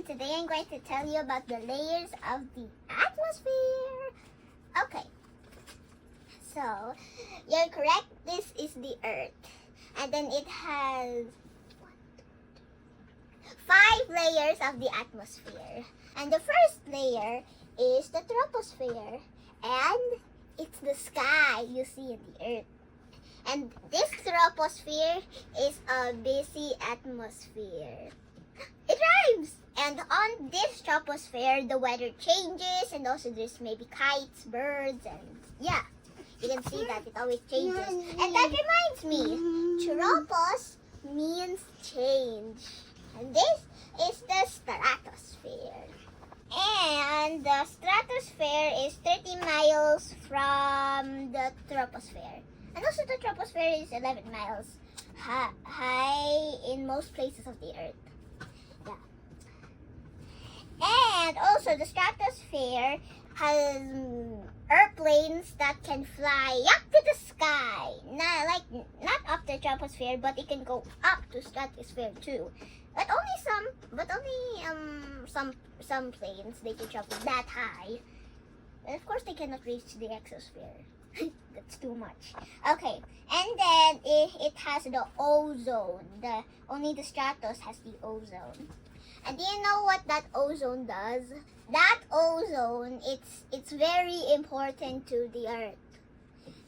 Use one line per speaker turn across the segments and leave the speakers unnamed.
today I'm going to tell you about the layers of the atmosphere. Okay, so you're correct, this is the Earth. And then it has 5 layers of the atmosphere. And the first layer is the troposphere. And it's the sky you see in the Earth. And this troposphere is a busy atmosphere. It rhymes! And on this troposphere, the weather changes, and also there's maybe kites, birds, and yeah, you can see that it always changes. And that reminds me, tropos means change. And this is the stratosphere. And the stratosphere is 30 miles from the troposphere. And also the troposphere is 11 miles high in most places of the Earth. Yeah. And also the stratosphere has airplanes that can fly up to the sky. Not up the troposphere, but it can go up to stratosphere too. But only some planes they can travel that high. And of course they cannot reach the exosphere. That's too much. Okay, and then it has the ozone. Only the stratos has the ozone. And do you know what that ozone does? That ozone, it's very important to the Earth.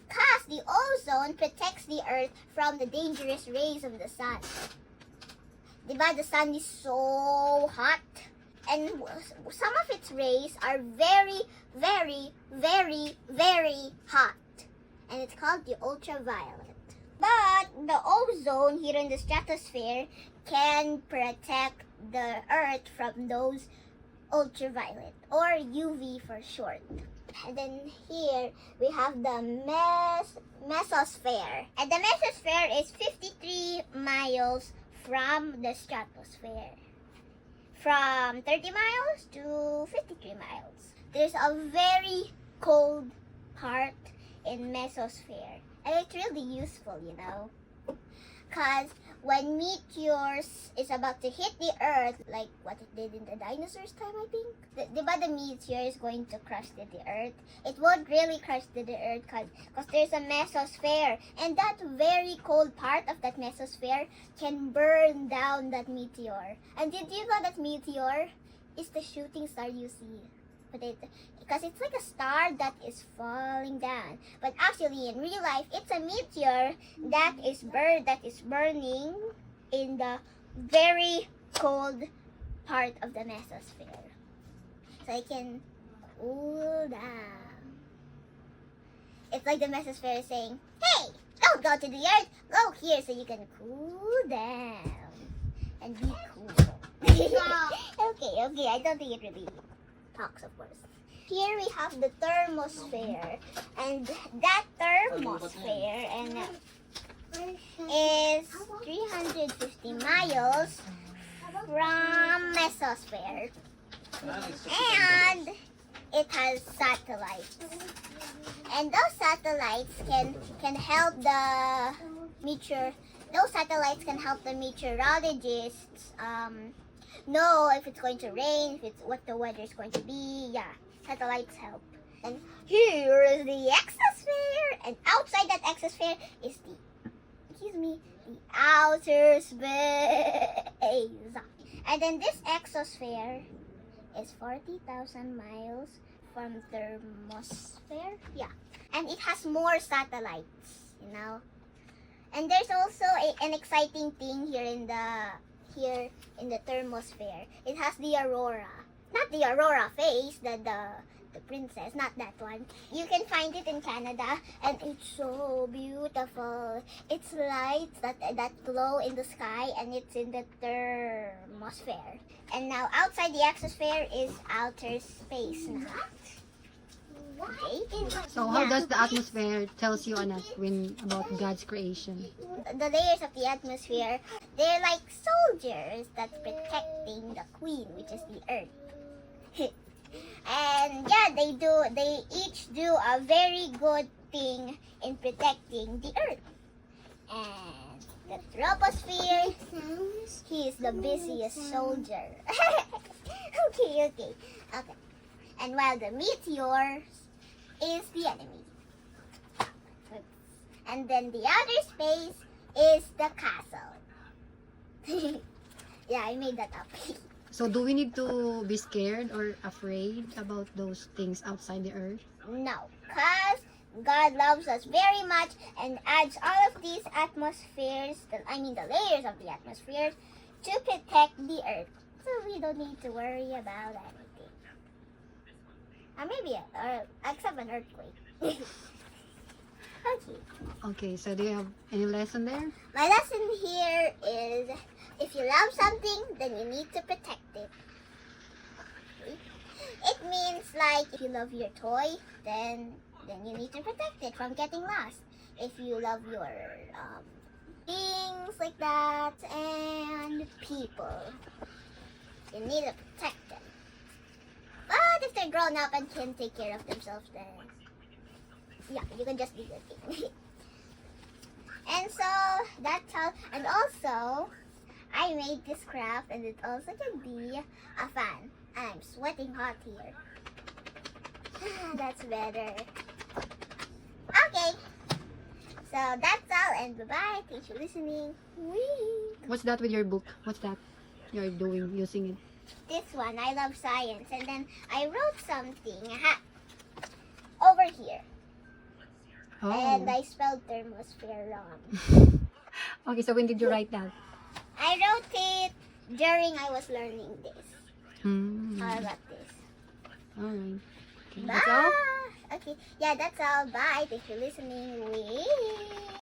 Because the ozone protects the Earth from the dangerous rays of the sun. Diba, the sun is so hot. And some of its rays are very, very, very, very hot. And it's called the ultraviolet. But the ozone here in the stratosphere can protect the Earth from those ultraviolet, or UV for short. And then here we have the mesosphere. And the mesosphere is 53 miles from the stratosphere. From 30 miles to 53 miles. There's a very cold part in mesosphere. And it's really useful, you know. Because when meteors is about to hit the Earth, like what it did in the dinosaurs' time, I think. The meteor is going to crush the Earth. It won't really crush the Earth because there's a mesosphere. And that very cold part of that mesosphere can burn down that meteor. And did you know that meteor is the shooting star you see? Because it's like a star that is falling down. But actually, in real life, it's a meteor that is burning in the very cold part of the mesosphere. So it can cool down. It's like the mesosphere is saying, hey, don't go to the Earth, go here so you can cool down and be cool. Okay, I don't think it really talks, of course. Here we have the thermosphere, and that thermosphere is 350 miles from mesosphere, and it has satellites, and those satellites can help the meteorologists know if it's going to rain, what the weather is going to be. Yeah, satellites help. And here is the exosphere, and outside that exosphere is the outer space. And then this exosphere is 40,000 miles from thermosphere. Yeah, and it has more satellites, you know. And there's also an exciting thing here in the thermosphere. It has the aurora. Not the aurora phase, the princess, not that one. You can find it in Canada, and it's so beautiful. It's lights that glow in the sky, and it's in the thermosphere. And now outside the exosphere is outer space now. Okay.
So how does the atmosphere tells you about God's creation?
The layers of the atmosphere, they're like soldiers that's protecting the queen, which is the Earth. And yeah, they each do a very good thing in protecting the Earth. And the troposphere, he is the busiest soldier. Okay. And while the meteor is the enemy. And then the outer space is the castle. Yeah, I made that up.
So do we need to be scared or afraid about those things outside the earth?
No, because God loves us very much and adds all of these atmospheres, the layers of the atmosphere, to protect the earth. So we don't need to worry about anything. Or maybe, except an earthquake. Okay.
Okay, so do you have any lesson there?
My lesson here is if you love something, then you need to protect it. It means like if you love your toy, then you need to protect it from getting lost. If you love your things like that and people, you need to protect them. But if they're grown up and can take care of themselves, then yeah, you can just do your thing. And so that's all. And also, I made this craft, and it also can be a fan. I'm sweating hot here. That's better. Okay. So that's all, and bye-bye. Thanks for listening. Whee!
What's that with your book? What's that you're doing, using it?
This one, I love science, and then I wrote something over here, and
Oh.
I spelled thermosphere wrong.
Okay, so when did you write that?
I wrote it during I was learning this. I got this.
Alright. Okay,
Bye.
that's all?
Okay, yeah, that's all. Bye. Thanks for listening. Wee.